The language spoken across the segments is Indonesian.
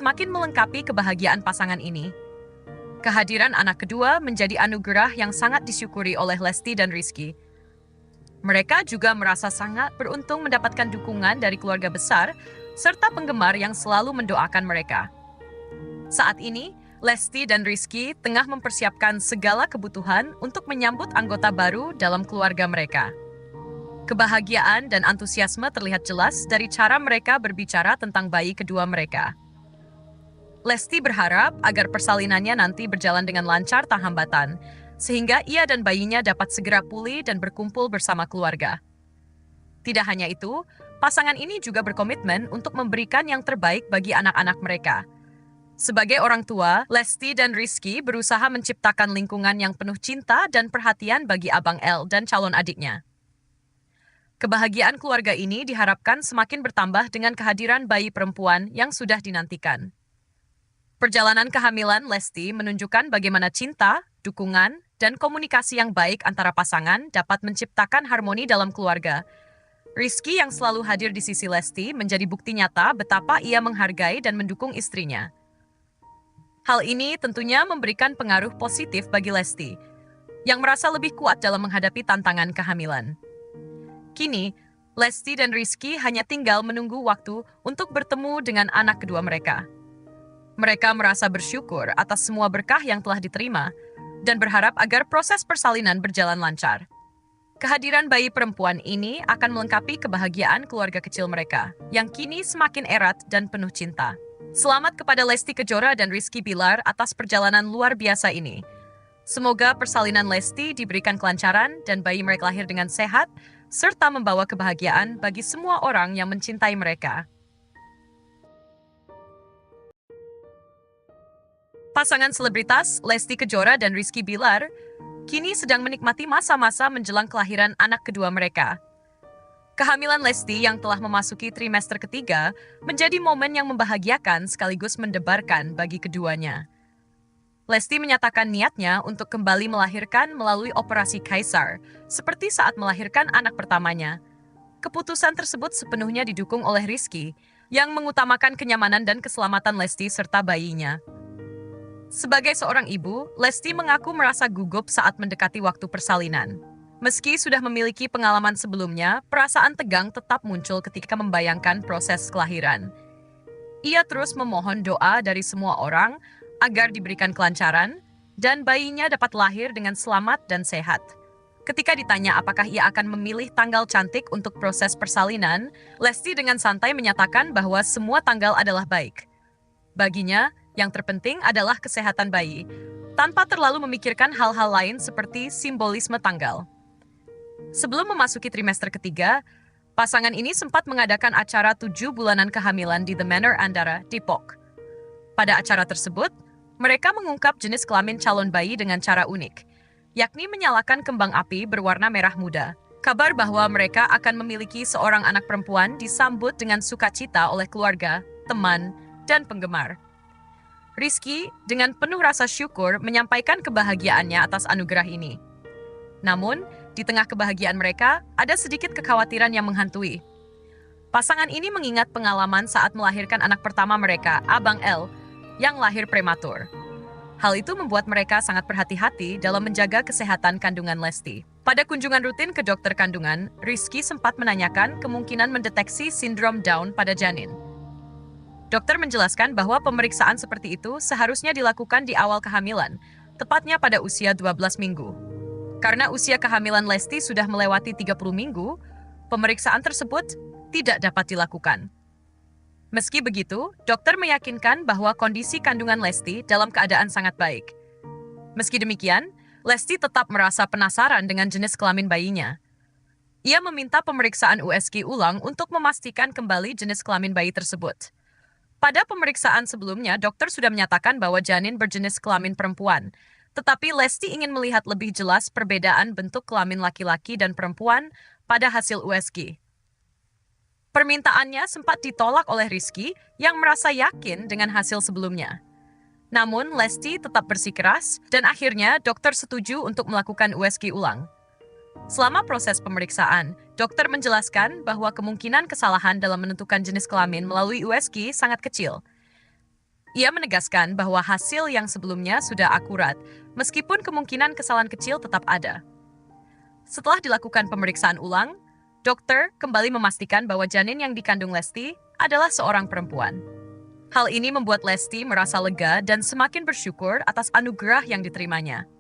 semakin melengkapi kebahagiaan pasangan ini. Kehadiran anak kedua menjadi anugerah yang sangat disyukuri oleh Lesti dan Rizky. Mereka juga merasa sangat beruntung mendapatkan dukungan dari keluarga besar serta penggemar yang selalu mendoakan mereka. Saat ini, Lesti dan Rizky tengah mempersiapkan segala kebutuhan untuk menyambut anggota baru dalam keluarga mereka. Kebahagiaan dan antusiasme terlihat jelas dari cara mereka berbicara tentang bayi kedua mereka. Lesti berharap agar persalinannya nanti berjalan dengan lancar tanpa hambatan, sehingga ia dan bayinya dapat segera pulih dan berkumpul bersama keluarga. Tidak hanya itu, pasangan ini juga berkomitmen untuk memberikan yang terbaik bagi anak-anak mereka. Sebagai orang tua, Lesti dan Rizky berusaha menciptakan lingkungan yang penuh cinta dan perhatian bagi Abang L dan calon adiknya. Kebahagiaan keluarga ini diharapkan semakin bertambah dengan kehadiran bayi perempuan yang sudah dinantikan. Perjalanan kehamilan Lesti menunjukkan bagaimana cinta, dukungan, dan komunikasi yang baik antara pasangan dapat menciptakan harmoni dalam keluarga. Rizky yang selalu hadir di sisi Lesti menjadi bukti nyata betapa ia menghargai dan mendukung istrinya. Hal ini tentunya memberikan pengaruh positif bagi Lesti, yang merasa lebih kuat dalam menghadapi tantangan kehamilan. Kini, Lesti dan Rizky hanya tinggal menunggu waktu untuk bertemu dengan anak kedua mereka. Mereka merasa bersyukur atas semua berkah yang telah diterima dan berharap agar proses persalinan berjalan lancar. Kehadiran bayi perempuan ini akan melengkapi kebahagiaan keluarga kecil mereka, yang kini semakin erat dan penuh cinta. Selamat kepada Lesti Kejora dan Rizky Bilar atas perjalanan luar biasa ini. Semoga persalinan Lesti diberikan kelancaran dan bayi mereka lahir dengan sehat, serta membawa kebahagiaan bagi semua orang yang mencintai mereka. Pasangan selebritas Lesti Kejora dan Rizky Bilar kini sedang menikmati masa-masa menjelang kelahiran anak kedua mereka. Kehamilan Lesti yang telah memasuki trimester ketiga menjadi momen yang membahagiakan sekaligus mendebarkan bagi keduanya. Lesti menyatakan niatnya untuk kembali melahirkan melalui operasi kaisar, seperti saat melahirkan anak pertamanya. Keputusan tersebut sepenuhnya didukung oleh Rizky, yang mengutamakan kenyamanan dan keselamatan Lesti serta bayinya. Sebagai seorang ibu, Lesti mengaku merasa gugup saat mendekati waktu persalinan. Meski sudah memiliki pengalaman sebelumnya, perasaan tegang tetap muncul ketika membayangkan proses kelahiran. Ia terus memohon doa dari semua orang agar diberikan kelancaran dan bayinya dapat lahir dengan selamat dan sehat. Ketika ditanya apakah ia akan memilih tanggal cantik untuk proses persalinan, Lesti dengan santai menyatakan bahwa semua tanggal adalah baik. Baginya, yang terpenting adalah kesehatan bayi, tanpa terlalu memikirkan hal-hal lain seperti simbolisme tanggal. Sebelum memasuki trimester ketiga, pasangan ini sempat mengadakan acara 7 bulanan kehamilan di The Manor Andara, Depok. Pada acara tersebut, mereka mengungkap jenis kelamin calon bayi dengan cara unik, yakni menyalakan kembang api berwarna merah muda. Kabar bahwa mereka akan memiliki seorang anak perempuan disambut dengan sukacita oleh keluarga, teman, dan penggemar. Rizky dengan penuh rasa syukur menyampaikan kebahagiaannya atas anugerah ini. Namun, di tengah kebahagiaan mereka, ada sedikit kekhawatiran yang menghantui. Pasangan ini mengingat pengalaman saat melahirkan anak pertama mereka, Abang L, yang lahir prematur. Hal itu membuat mereka sangat berhati-hati dalam menjaga kesehatan kandungan Lesti. Pada kunjungan rutin ke dokter kandungan, Rizky sempat menanyakan kemungkinan mendeteksi sindrom Down pada janin. Dokter menjelaskan bahwa pemeriksaan seperti itu seharusnya dilakukan di awal kehamilan, tepatnya pada usia 12 minggu. Karena usia kehamilan Lesti sudah melewati 30 minggu, pemeriksaan tersebut tidak dapat dilakukan. Meski begitu, dokter meyakinkan bahwa kondisi kandungan Lesti dalam keadaan sangat baik. Meski demikian, Lesti tetap merasa penasaran dengan jenis kelamin bayinya. Ia meminta pemeriksaan USG ulang untuk memastikan kembali jenis kelamin bayi tersebut. Pada pemeriksaan sebelumnya, dokter sudah menyatakan bahwa janin berjenis kelamin perempuan, tetapi Lesti ingin melihat lebih jelas perbedaan bentuk kelamin laki-laki dan perempuan pada hasil USG. Permintaannya sempat ditolak oleh Rizky yang merasa yakin dengan hasil sebelumnya. Namun, Lesti tetap bersikeras dan akhirnya dokter setuju untuk melakukan USG ulang. Selama proses pemeriksaan, dokter menjelaskan bahwa kemungkinan kesalahan dalam menentukan jenis kelamin melalui USG sangat kecil. Ia menegaskan bahwa hasil yang sebelumnya sudah akurat, meskipun kemungkinan kesalahan kecil tetap ada. Setelah dilakukan pemeriksaan ulang, dokter kembali memastikan bahwa janin yang dikandung Lesti adalah seorang perempuan. Hal ini membuat Lesti merasa lega dan semakin bersyukur atas anugerah yang diterimanya.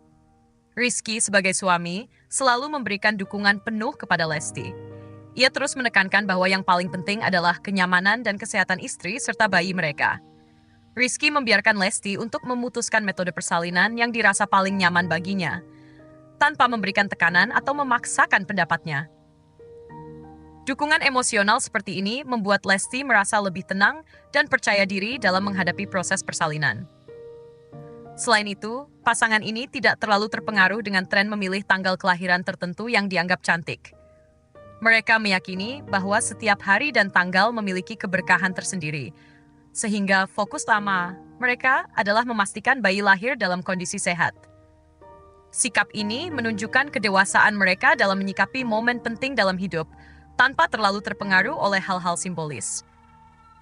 Rizky sebagai suami selalu memberikan dukungan penuh kepada Lesti. Ia terus menekankan bahwa yang paling penting adalah kenyamanan dan kesehatan istri serta bayi mereka. Rizky membiarkan Lesti untuk memutuskan metode persalinan yang dirasa paling nyaman baginya, tanpa memberikan tekanan atau memaksakan pendapatnya. Dukungan emosional seperti ini membuat Lesti merasa lebih tenang dan percaya diri dalam menghadapi proses persalinan. Selain itu, pasangan ini tidak terlalu terpengaruh dengan tren memilih tanggal kelahiran tertentu yang dianggap cantik. Mereka meyakini bahwa setiap hari dan tanggal memiliki keberkahan tersendiri, sehingga fokus utama mereka adalah memastikan bayi lahir dalam kondisi sehat. Sikap ini menunjukkan kedewasaan mereka dalam menyikapi momen penting dalam hidup, tanpa terlalu terpengaruh oleh hal-hal simbolis.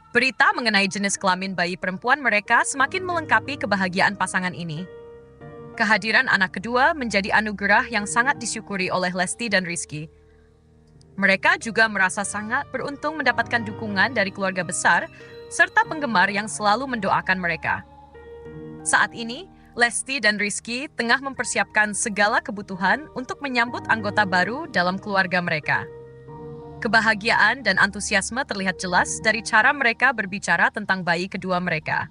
Berita mengenai jenis kelamin bayi perempuan mereka semakin melengkapi kebahagiaan pasangan ini. Kehadiran anak kedua menjadi anugerah yang sangat disyukuri oleh Lesti dan Rizky. Mereka juga merasa sangat beruntung mendapatkan dukungan dari keluarga besar serta penggemar yang selalu mendoakan mereka. Saat ini, Lesti dan Rizky tengah mempersiapkan segala kebutuhan untuk menyambut anggota baru dalam keluarga mereka. Kebahagiaan dan antusiasme terlihat jelas dari cara mereka berbicara tentang bayi kedua mereka.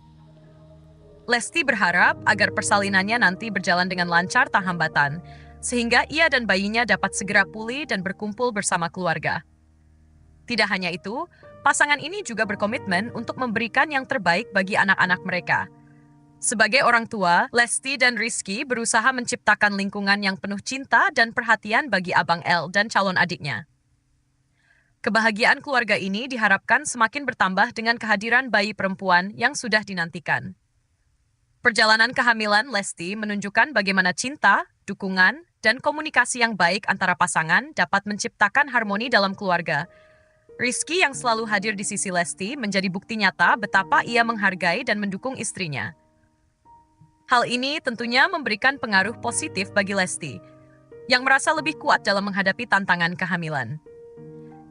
Lesti berharap agar persalinannya nanti berjalan dengan lancar tanpa hambatan, sehingga ia dan bayinya dapat segera pulih dan berkumpul bersama keluarga. Tidak hanya itu, pasangan ini juga berkomitmen untuk memberikan yang terbaik bagi anak-anak mereka. Sebagai orang tua, Lesti dan Rizky berusaha menciptakan lingkungan yang penuh cinta dan perhatian bagi Abang L dan calon adiknya. Kebahagiaan keluarga ini diharapkan semakin bertambah dengan kehadiran bayi perempuan yang sudah dinantikan. Perjalanan kehamilan Lesti menunjukkan bagaimana cinta, dukungan, dan komunikasi yang baik antara pasangan dapat menciptakan harmoni dalam keluarga. Rizky yang selalu hadir di sisi Lesti menjadi bukti nyata betapa ia menghargai dan mendukung istrinya. Hal ini tentunya memberikan pengaruh positif bagi Lesti, yang merasa lebih kuat dalam menghadapi tantangan kehamilan.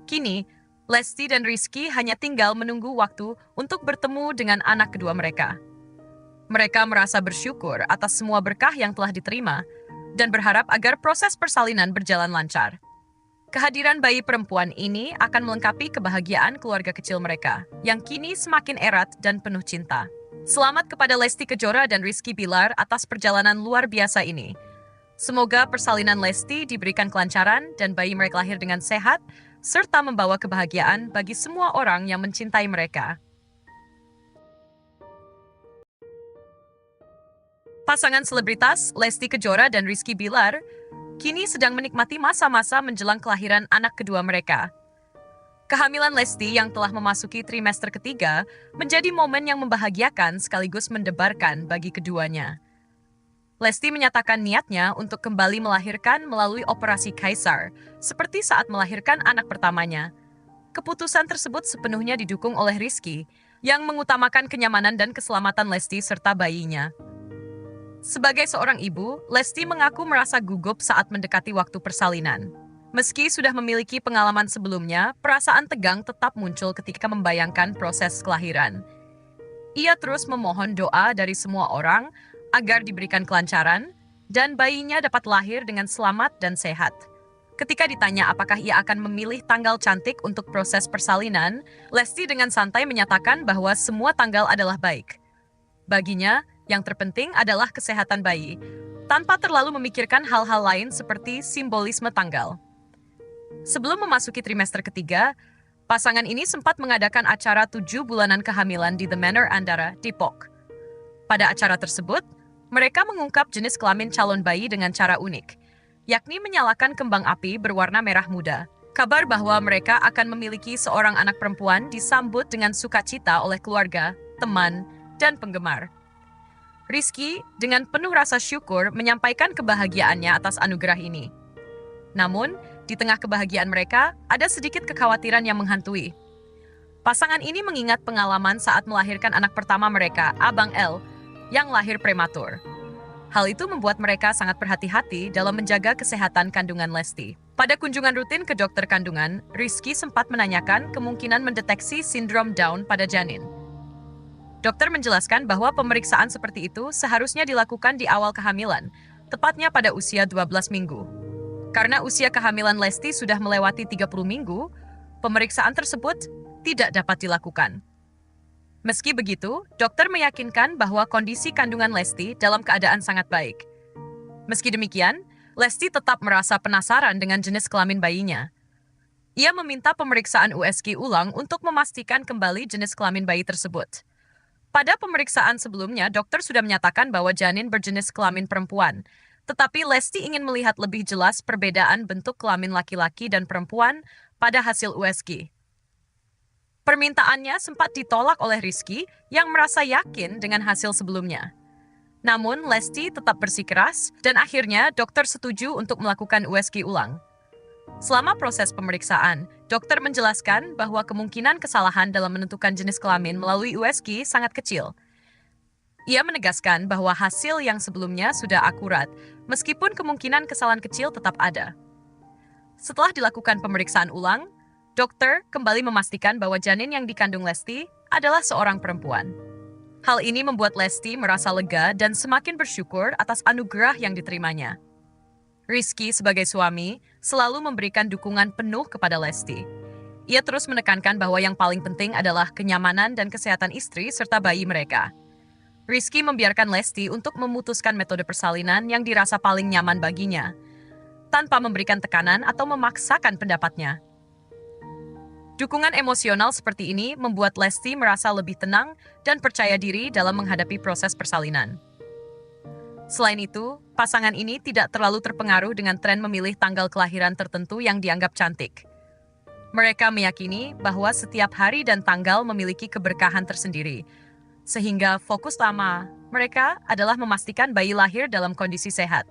Kini, Lesti dan Rizky hanya tinggal menunggu waktu untuk bertemu dengan anak kedua mereka. Mereka merasa bersyukur atas semua berkah yang telah diterima dan berharap agar proses persalinan berjalan lancar. Kehadiran bayi perempuan ini akan melengkapi kebahagiaan keluarga kecil mereka, yang kini semakin erat dan penuh cinta. Selamat kepada Lesti Kejora dan Rizky Bilar atas perjalanan luar biasa ini. Semoga persalinan Lesti diberikan kelancaran dan bayi mereka lahir dengan sehat, serta membawa kebahagiaan bagi semua orang yang mencintai mereka. Pasangan selebritas Lesti Kejora dan Rizky Bilar kini sedang menikmati masa-masa menjelang kelahiran anak kedua mereka. Kehamilan Lesti yang telah memasuki trimester ketiga menjadi momen yang membahagiakan sekaligus mendebarkan bagi keduanya. Lesti menyatakan niatnya untuk kembali melahirkan melalui operasi kaisar, seperti saat melahirkan anak pertamanya. Keputusan tersebut sepenuhnya didukung oleh Rizky, yang mengutamakan kenyamanan dan keselamatan Lesti serta bayinya. Sebagai seorang ibu, Lesti mengaku merasa gugup saat mendekati waktu persalinan. Meski sudah memiliki pengalaman sebelumnya, perasaan tegang tetap muncul ketika membayangkan proses kelahiran. Ia terus memohon doa dari semua orang agar diberikan kelancaran dan bayinya dapat lahir dengan selamat dan sehat. Ketika ditanya apakah ia akan memilih tanggal cantik untuk proses persalinan, Lesti dengan santai menyatakan bahwa semua tanggal adalah baik. Baginya, yang terpenting adalah kesehatan bayi, tanpa terlalu memikirkan hal-hal lain seperti simbolisme tanggal. Sebelum memasuki trimester ketiga, pasangan ini sempat mengadakan acara 7 bulanan kehamilan di The Manor Andara, Depok. Pada acara tersebut, mereka mengungkap jenis kelamin calon bayi dengan cara unik, yakni menyalakan kembang api berwarna merah muda. Kabar bahwa mereka akan memiliki seorang anak perempuan disambut dengan sukacita oleh keluarga, teman, dan penggemar. Rizky dengan penuh rasa syukur menyampaikan kebahagiaannya atas anugerah ini. Namun, di tengah kebahagiaan mereka, ada sedikit kekhawatiran yang menghantui. Pasangan ini mengingat pengalaman saat melahirkan anak pertama mereka, Abang L, yang lahir prematur. Hal itu membuat mereka sangat berhati-hati dalam menjaga kesehatan kandungan Lesti. Pada kunjungan rutin ke dokter kandungan, Rizky sempat menanyakan kemungkinan mendeteksi sindrom Down pada janin. Dokter menjelaskan bahwa pemeriksaan seperti itu seharusnya dilakukan di awal kehamilan, tepatnya pada usia 12 minggu. Karena usia kehamilan Lesti sudah melewati 30 minggu, pemeriksaan tersebut tidak dapat dilakukan. Meski begitu, dokter meyakinkan bahwa kondisi kandungan Lesti dalam keadaan sangat baik. Meski demikian, Lesti tetap merasa penasaran dengan jenis kelamin bayinya. Ia meminta pemeriksaan USG ulang untuk memastikan kembali jenis kelamin bayi tersebut. Pada pemeriksaan sebelumnya, dokter sudah menyatakan bahwa janin berjenis kelamin perempuan, tetapi Lesti ingin melihat lebih jelas perbedaan bentuk kelamin laki-laki dan perempuan pada hasil USG. Permintaannya sempat ditolak oleh Rizky yang merasa yakin dengan hasil sebelumnya. Namun, Lesti tetap bersikeras dan akhirnya dokter setuju untuk melakukan USG ulang. Selama proses pemeriksaan, dokter menjelaskan bahwa kemungkinan kesalahan dalam menentukan jenis kelamin melalui USG sangat kecil. Ia menegaskan bahwa hasil yang sebelumnya sudah akurat, meskipun kemungkinan kesalahan kecil tetap ada. Setelah dilakukan pemeriksaan ulang, dokter kembali memastikan bahwa janin yang dikandung Lesti adalah seorang perempuan. Hal ini membuat Lesti merasa lega dan semakin bersyukur atas anugerah yang diterimanya. Rizky sebagai suami selalu memberikan dukungan penuh kepada Lesti. Ia terus menekankan bahwa yang paling penting adalah kenyamanan dan kesehatan istri serta bayi mereka. Rizky membiarkan Lesti untuk memutuskan metode persalinan yang dirasa paling nyaman baginya, tanpa memberikan tekanan atau memaksakan pendapatnya. Dukungan emosional seperti ini membuat Lesti merasa lebih tenang dan percaya diri dalam menghadapi proses persalinan. Selain itu, pasangan ini tidak terlalu terpengaruh dengan tren memilih tanggal kelahiran tertentu yang dianggap cantik. Mereka meyakini bahwa setiap hari dan tanggal memiliki keberkahan tersendiri, sehingga fokus utama mereka adalah memastikan bayi lahir dalam kondisi sehat.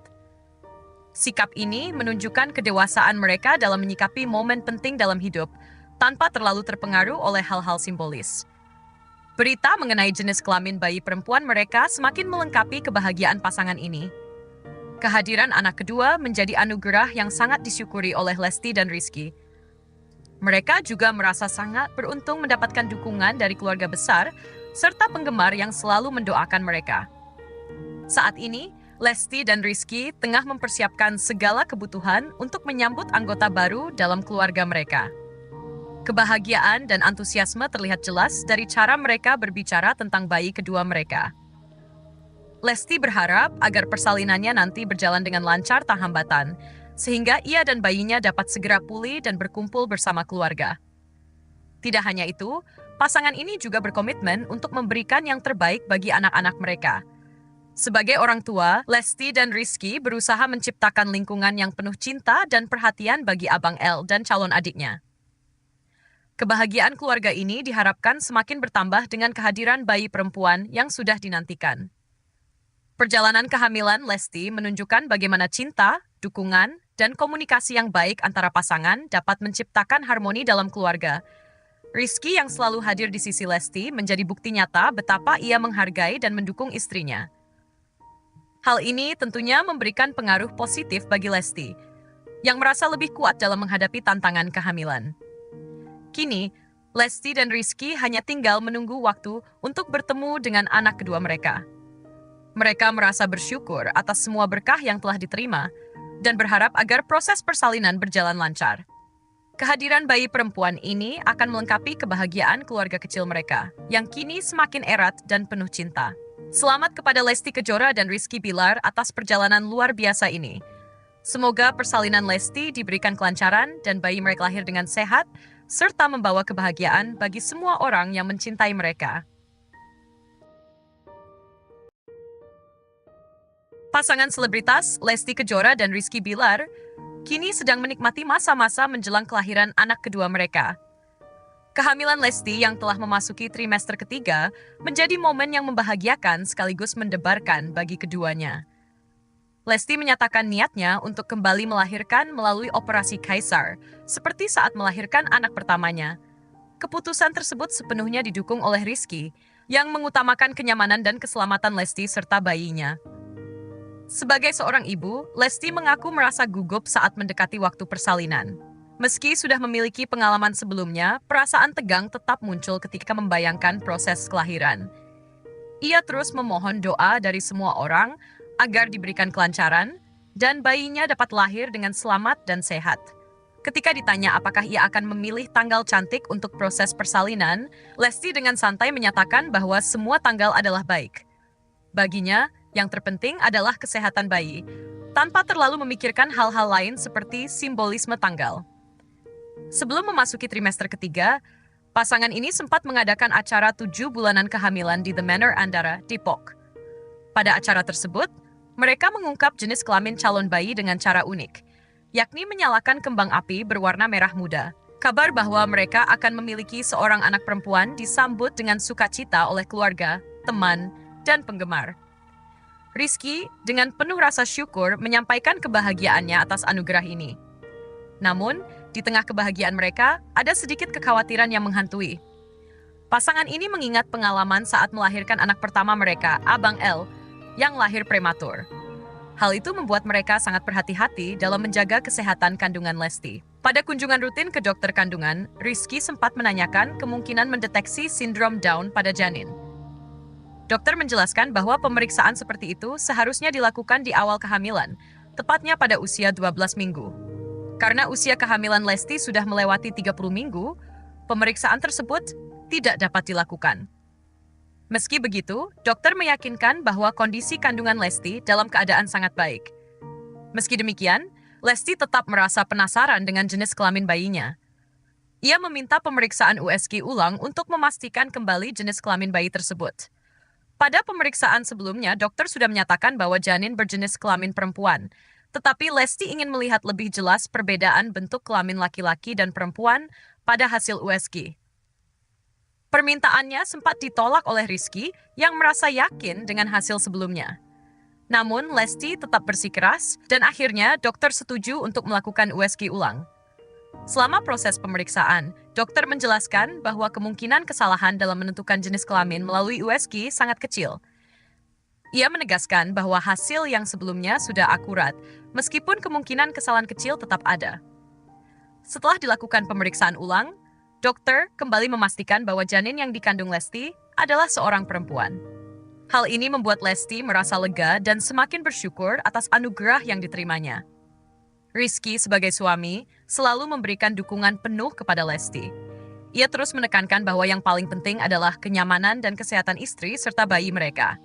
Sikap ini menunjukkan kedewasaan mereka dalam menyikapi momen penting dalam hidup, tanpa terlalu terpengaruh oleh hal-hal simbolis. Berita mengenai jenis kelamin bayi perempuan mereka semakin melengkapi kebahagiaan pasangan ini. Kehadiran anak kedua menjadi anugerah yang sangat disyukuri oleh Lesti dan Rizky. Mereka juga merasa sangat beruntung mendapatkan dukungan dari keluarga besar serta penggemar yang selalu mendoakan mereka. Saat ini, Lesti dan Rizky tengah mempersiapkan segala kebutuhan untuk menyambut anggota baru dalam keluarga mereka. Kebahagiaan dan antusiasme terlihat jelas dari cara mereka berbicara tentang bayi kedua mereka. Lesti berharap agar persalinannya nanti berjalan dengan lancar tanpa hambatan, sehingga ia dan bayinya dapat segera pulih dan berkumpul bersama keluarga. Tidak hanya itu, pasangan ini juga berkomitmen untuk memberikan yang terbaik bagi anak-anak mereka. Sebagai orang tua, Lesti dan Rizky berusaha menciptakan lingkungan yang penuh cinta dan perhatian bagi Abang L dan calon adiknya. Kebahagiaan keluarga ini diharapkan semakin bertambah dengan kehadiran bayi perempuan yang sudah dinantikan. Perjalanan kehamilan Lesti menunjukkan bagaimana cinta, dukungan, dan komunikasi yang baik antara pasangan dapat menciptakan harmoni dalam keluarga. Rizky yang selalu hadir di sisi Lesti menjadi bukti nyata betapa ia menghargai dan mendukung istrinya. Hal ini tentunya memberikan pengaruh positif bagi Lesti, yang merasa lebih kuat dalam menghadapi tantangan kehamilan. Kini, Lesti dan Rizky hanya tinggal menunggu waktu untuk bertemu dengan anak kedua mereka. Mereka merasa bersyukur atas semua berkah yang telah diterima dan berharap agar proses persalinan berjalan lancar. Kehadiran bayi perempuan ini akan melengkapi kebahagiaan keluarga kecil mereka, yang kini semakin erat dan penuh cinta. Selamat kepada Lesti Kejora dan Rizky Bilar atas perjalanan luar biasa ini. Semoga persalinan Lesti diberikan kelancaran dan bayi mereka lahir dengan sehat, serta membawa kebahagiaan bagi semua orang yang mencintai mereka. Pasangan selebritas Lesti Kejora dan Rizky Bilar kini sedang menikmati masa-masa menjelang kelahiran anak kedua mereka. Kehamilan Lesti yang telah memasuki trimester ketiga menjadi momen yang membahagiakan sekaligus mendebarkan bagi keduanya. Lesti menyatakan niatnya untuk kembali melahirkan melalui operasi kaisar, seperti saat melahirkan anak pertamanya. Keputusan tersebut sepenuhnya didukung oleh Rizky, yang mengutamakan kenyamanan dan keselamatan Lesti serta bayinya. Sebagai seorang ibu, Lesti mengaku merasa gugup saat mendekati waktu persalinan. Meski sudah memiliki pengalaman sebelumnya, perasaan tegang tetap muncul ketika membayangkan proses kelahiran. Ia terus memohon doa dari semua orang agar diberikan kelancaran dan bayinya dapat lahir dengan selamat dan sehat. Ketika ditanya apakah ia akan memilih tanggal cantik untuk proses persalinan, Lesti dengan santai menyatakan bahwa semua tanggal adalah baik. Baginya, yang terpenting adalah kesehatan bayi, tanpa terlalu memikirkan hal-hal lain seperti simbolisme tanggal. Sebelum memasuki trimester ketiga, pasangan ini sempat mengadakan acara 7 bulanan kehamilan di The Manor Andara, Depok. Pada acara tersebut, mereka mengungkap jenis kelamin calon bayi dengan cara unik, yakni menyalakan kembang api berwarna merah muda. Kabar bahwa mereka akan memiliki seorang anak perempuan disambut dengan sukacita oleh keluarga, teman, dan penggemar. Rizky dengan penuh rasa syukur menyampaikan kebahagiaannya atas anugerah ini. Namun, di tengah kebahagiaan mereka, ada sedikit kekhawatiran yang menghantui. Pasangan ini mengingat pengalaman saat melahirkan anak pertama mereka, Abang L, yang lahir prematur. Hal itu membuat mereka sangat berhati-hati dalam menjaga kesehatan kandungan Lesti. Pada kunjungan rutin ke dokter kandungan, Rizky sempat menanyakan kemungkinan mendeteksi sindrom Down pada janin. Dokter menjelaskan bahwa pemeriksaan seperti itu seharusnya dilakukan di awal kehamilan, tepatnya pada usia 12 minggu. Karena usia kehamilan Lesti sudah melewati 30 minggu, pemeriksaan tersebut tidak dapat dilakukan. Meski begitu, dokter meyakinkan bahwa kondisi kandungan Lesti dalam keadaan sangat baik. Meski demikian, Lesti tetap merasa penasaran dengan jenis kelamin bayinya. Ia meminta pemeriksaan USG ulang untuk memastikan kembali jenis kelamin bayi tersebut. Pada pemeriksaan sebelumnya, dokter sudah menyatakan bahwa janin berjenis kelamin perempuan, tetapi Lesti ingin melihat lebih jelas perbedaan bentuk kelamin laki-laki dan perempuan pada hasil USG. Permintaannya sempat ditolak oleh Rizky yang merasa yakin dengan hasil sebelumnya. Namun, Lesti tetap bersikeras dan akhirnya dokter setuju untuk melakukan USG ulang. Selama proses pemeriksaan, dokter menjelaskan bahwa kemungkinan kesalahan dalam menentukan jenis kelamin melalui USG sangat kecil. Ia menegaskan bahwa hasil yang sebelumnya sudah akurat, meskipun kemungkinan kesalahan kecil tetap ada. Setelah dilakukan pemeriksaan ulang, dokter kembali memastikan bahwa janin yang dikandung Lesti adalah seorang perempuan. Hal ini membuat Lesti merasa lega dan semakin bersyukur atas anugerah yang diterimanya. Rizky sebagai suami selalu memberikan dukungan penuh kepada Lesti. Ia terus menekankan bahwa yang paling penting adalah kenyamanan dan kesehatan istri serta bayi mereka.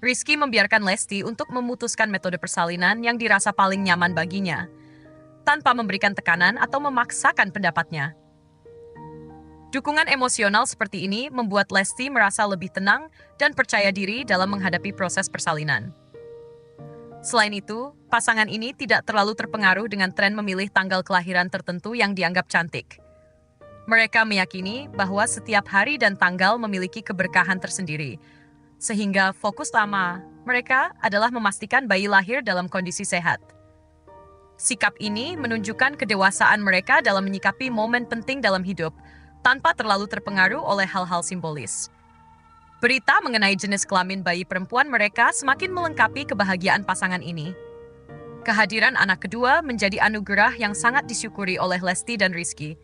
Rizky membiarkan Lesti untuk memutuskan metode persalinan yang dirasa paling nyaman baginya, tanpa memberikan tekanan atau memaksakan pendapatnya. Dukungan emosional seperti ini membuat Lesti merasa lebih tenang dan percaya diri dalam menghadapi proses persalinan. Selain itu, pasangan ini tidak terlalu terpengaruh dengan tren memilih tanggal kelahiran tertentu yang dianggap cantik. Mereka meyakini bahwa setiap hari dan tanggal memiliki keberkahan tersendiri, sehingga fokus utama mereka adalah memastikan bayi lahir dalam kondisi sehat. Sikap ini menunjukkan kedewasaan mereka dalam menyikapi momen penting dalam hidup, tanpa terlalu terpengaruh oleh hal-hal simbolis. Berita mengenai jenis kelamin bayi perempuan mereka semakin melengkapi kebahagiaan pasangan ini. Kehadiran anak kedua menjadi anugerah yang sangat disyukuri oleh Lesti dan Rizky.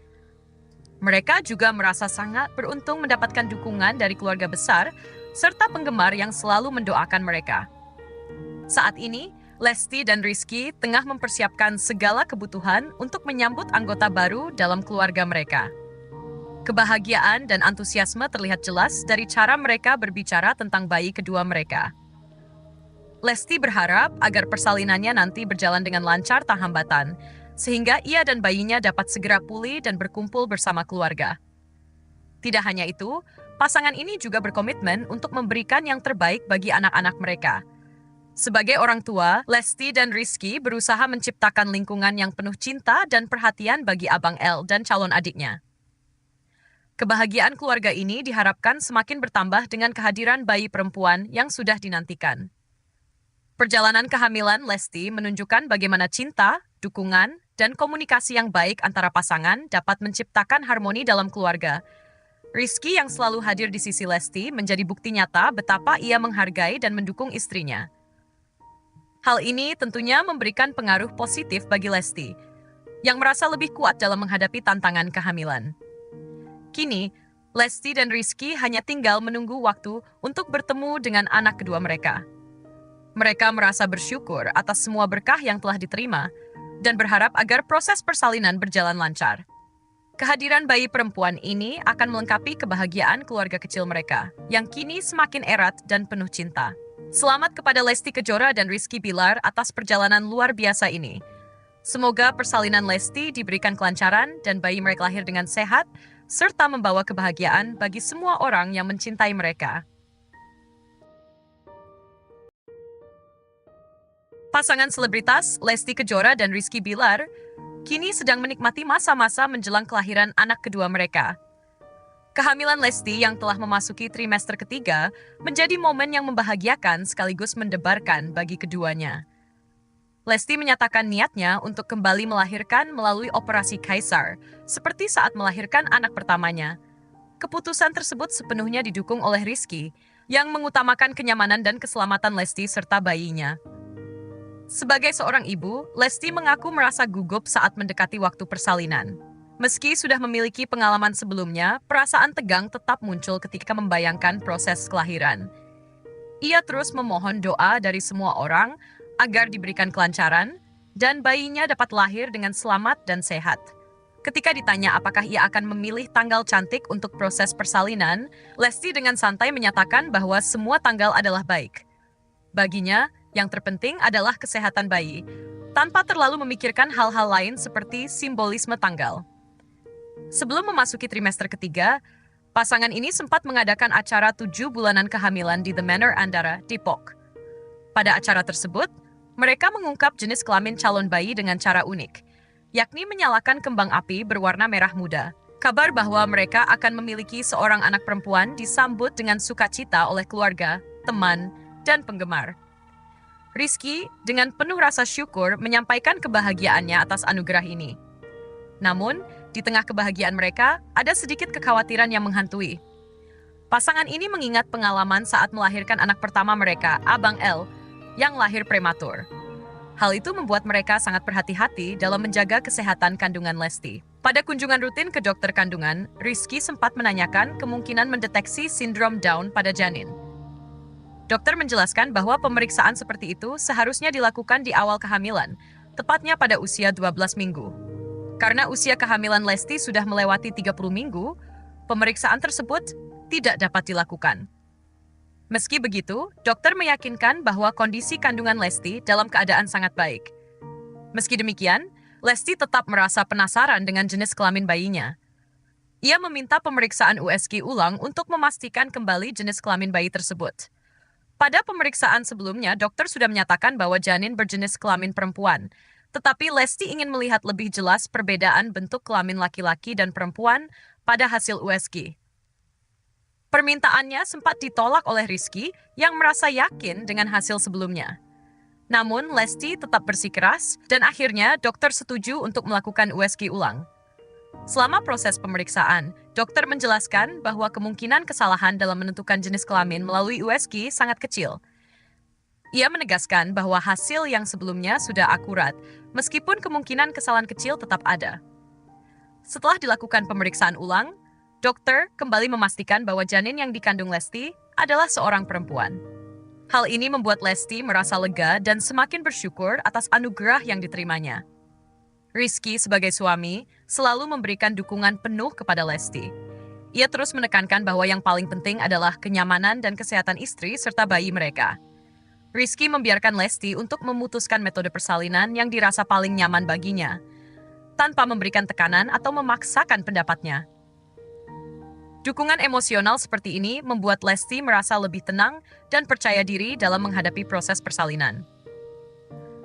Mereka juga merasa sangat beruntung mendapatkan dukungan dari keluarga besar serta penggemar yang selalu mendoakan mereka. Saat ini, Lesti dan Rizky tengah mempersiapkan segala kebutuhan untuk menyambut anggota baru dalam keluarga mereka. Kebahagiaan dan antusiasme terlihat jelas dari cara mereka berbicara tentang bayi kedua mereka. Lesti berharap agar persalinannya nanti berjalan dengan lancar tanpa hambatan, sehingga ia dan bayinya dapat segera pulih dan berkumpul bersama keluarga. Tidak hanya itu, pasangan ini juga berkomitmen untuk memberikan yang terbaik bagi anak-anak mereka. Sebagai orang tua, Lesti dan Rizky berusaha menciptakan lingkungan yang penuh cinta dan perhatian bagi Abang L dan calon adiknya. Kebahagiaan keluarga ini diharapkan semakin bertambah dengan kehadiran bayi perempuan yang sudah dinantikan. Perjalanan kehamilan Lesti menunjukkan bagaimana cinta, dukungan, dan komunikasi yang baik antara pasangan dapat menciptakan harmoni dalam keluarga. Rizky yang selalu hadir di sisi Lesti menjadi bukti nyata betapa ia menghargai dan mendukung istrinya. Hal ini tentunya memberikan pengaruh positif bagi Lesti, yang merasa lebih kuat dalam menghadapi tantangan kehamilan. Kini, Lesti dan Rizky hanya tinggal menunggu waktu untuk bertemu dengan anak kedua mereka. Mereka merasa bersyukur atas semua berkah yang telah diterima dan berharap agar proses persalinan berjalan lancar. Kehadiran bayi perempuan ini akan melengkapi kebahagiaan keluarga kecil mereka, yang kini semakin erat dan penuh cinta. Selamat kepada Lesti Kejora dan Rizky Bilar atas perjalanan luar biasa ini. Semoga persalinan Lesti diberikan kelancaran dan bayi mereka lahir dengan sehat, serta membawa kebahagiaan bagi semua orang yang mencintai mereka. Pasangan selebritas Lesti Kejora dan Rizky Bilar kini sedang menikmati masa-masa menjelang kelahiran anak kedua mereka. Kehamilan Lesti yang telah memasuki trimester ketiga menjadi momen yang membahagiakan sekaligus mendebarkan bagi keduanya. Lesti menyatakan niatnya untuk kembali melahirkan melalui operasi kaisar, seperti saat melahirkan anak pertamanya. Keputusan tersebut sepenuhnya didukung oleh Rizky, yang mengutamakan kenyamanan dan keselamatan Lesti serta bayinya. Sebagai seorang ibu, Lesti mengaku merasa gugup saat mendekati waktu persalinan. Meski sudah memiliki pengalaman sebelumnya, perasaan tegang tetap muncul ketika membayangkan proses kelahiran. Ia terus memohon doa dari semua orang agar diberikan kelancaran dan bayinya dapat lahir dengan selamat dan sehat. Ketika ditanya apakah ia akan memilih tanggal cantik untuk proses persalinan, Lesti dengan santai menyatakan bahwa semua tanggal adalah baik. Baginya, yang terpenting adalah kesehatan bayi, tanpa terlalu memikirkan hal-hal lain seperti simbolisme tanggal. Sebelum memasuki trimester ketiga, pasangan ini sempat mengadakan acara 7 bulanan kehamilan di The Manor Andara, Depok. Pada acara tersebut, mereka mengungkap jenis kelamin calon bayi dengan cara unik, yakni menyalakan kembang api berwarna merah muda. Kabar bahwa mereka akan memiliki seorang anak perempuan disambut dengan sukacita oleh keluarga, teman, dan penggemar. Rizky dengan penuh rasa syukur menyampaikan kebahagiaannya atas anugerah ini. Namun, di tengah kebahagiaan mereka, ada sedikit kekhawatiran yang menghantui. Pasangan ini mengingat pengalaman saat melahirkan anak pertama mereka, Abang L, yang lahir prematur. Hal itu membuat mereka sangat berhati-hati dalam menjaga kesehatan kandungan Lesti. Pada kunjungan rutin ke dokter kandungan, Rizky sempat menanyakan kemungkinan mendeteksi sindrom Down pada janin. Dokter menjelaskan bahwa pemeriksaan seperti itu seharusnya dilakukan di awal kehamilan, tepatnya pada usia 12 minggu. Karena usia kehamilan Lesti sudah melewati 30 minggu, pemeriksaan tersebut tidak dapat dilakukan. Meski begitu, dokter meyakinkan bahwa kondisi kandungan Lesti dalam keadaan sangat baik. Meski demikian, Lesti tetap merasa penasaran dengan jenis kelamin bayinya. Ia meminta pemeriksaan USG ulang untuk memastikan kembali jenis kelamin bayi tersebut. Pada pemeriksaan sebelumnya, dokter sudah menyatakan bahwa janin berjenis kelamin perempuan, tetapi Lesti ingin melihat lebih jelas perbedaan bentuk kelamin laki-laki dan perempuan pada hasil USG. Permintaannya sempat ditolak oleh Rizky yang merasa yakin dengan hasil sebelumnya. Namun, Lesti tetap bersikeras dan akhirnya dokter setuju untuk melakukan USG ulang. Selama proses pemeriksaan, dokter menjelaskan bahwa kemungkinan kesalahan dalam menentukan jenis kelamin melalui USG sangat kecil. Ia menegaskan bahwa hasil yang sebelumnya sudah akurat, meskipun kemungkinan kesalahan kecil tetap ada. Setelah dilakukan pemeriksaan ulang, dokter kembali memastikan bahwa janin yang dikandung Lesti adalah seorang perempuan. Hal ini membuat Lesti merasa lega dan semakin bersyukur atas anugerah yang diterimanya. Rizky sebagai suami selalu memberikan dukungan penuh kepada Lesti. Ia terus menekankan bahwa yang paling penting adalah kenyamanan dan kesehatan istri serta bayi mereka. Rizky membiarkan Lesti untuk memutuskan metode persalinan yang dirasa paling nyaman baginya, tanpa memberikan tekanan atau memaksakan pendapatnya. Dukungan emosional seperti ini membuat Lesti merasa lebih tenang dan percaya diri dalam menghadapi proses persalinan.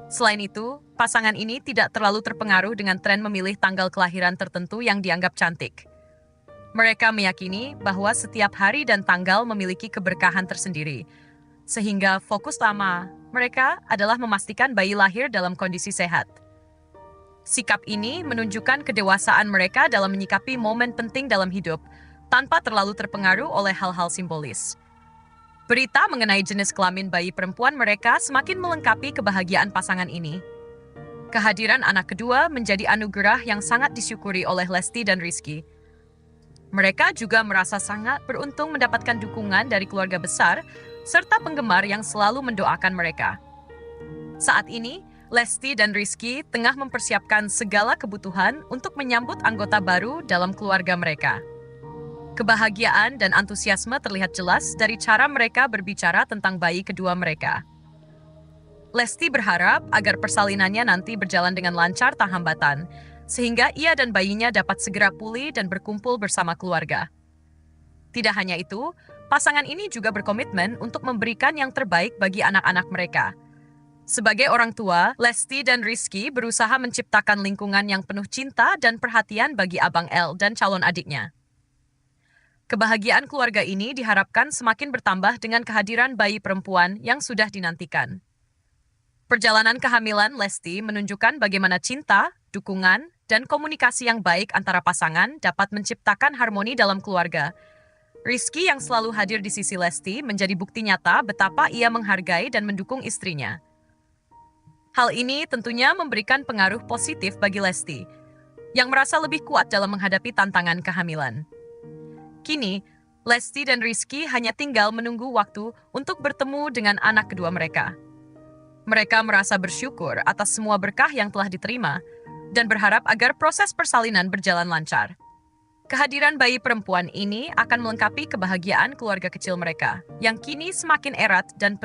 Selain itu, pasangan ini tidak terlalu terpengaruh dengan tren memilih tanggal kelahiran tertentu yang dianggap cantik. Mereka meyakini bahwa setiap hari dan tanggal memiliki keberkahan tersendiri, sehingga fokus utama mereka adalah memastikan bayi lahir dalam kondisi sehat. Sikap ini menunjukkan kedewasaan mereka dalam menyikapi momen penting dalam hidup, tanpa terlalu terpengaruh oleh hal-hal simbolis. Berita mengenai jenis kelamin bayi perempuan mereka semakin melengkapi kebahagiaan pasangan ini. Kehadiran anak kedua menjadi anugerah yang sangat disyukuri oleh Lesti dan Rizky. Mereka juga merasa sangat beruntung mendapatkan dukungan dari keluarga besar serta penggemar yang selalu mendoakan mereka. Saat ini, Lesti dan Rizky tengah mempersiapkan segala kebutuhan untuk menyambut anggota baru dalam keluarga mereka. Kebahagiaan dan antusiasme terlihat jelas dari cara mereka berbicara tentang bayi kedua mereka. Lesti berharap agar persalinannya nanti berjalan dengan lancar tanpa hambatan, sehingga ia dan bayinya dapat segera pulih dan berkumpul bersama keluarga. Tidak hanya itu, pasangan ini juga berkomitmen untuk memberikan yang terbaik bagi anak-anak mereka. Sebagai orang tua, Lesti dan Rizky berusaha menciptakan lingkungan yang penuh cinta dan perhatian bagi Abang L dan calon adiknya. Kebahagiaan keluarga ini diharapkan semakin bertambah dengan kehadiran bayi perempuan yang sudah dinantikan. Perjalanan kehamilan Lesti menunjukkan bagaimana cinta, dukungan, dan komunikasi yang baik antara pasangan dapat menciptakan harmoni dalam keluarga. Rizky yang selalu hadir di sisi Lesti menjadi bukti nyata betapa ia menghargai dan mendukung istrinya. Hal ini tentunya memberikan pengaruh positif bagi Lesti, yang merasa lebih kuat dalam menghadapi tantangan kehamilan. Kini, Lesti dan Rizky hanya tinggal menunggu waktu untuk bertemu dengan anak kedua mereka. Mereka merasa bersyukur atas semua berkah yang telah diterima dan berharap agar proses persalinan berjalan lancar. Kehadiran bayi perempuan ini akan melengkapi kebahagiaan keluarga kecil mereka, yang kini semakin erat dan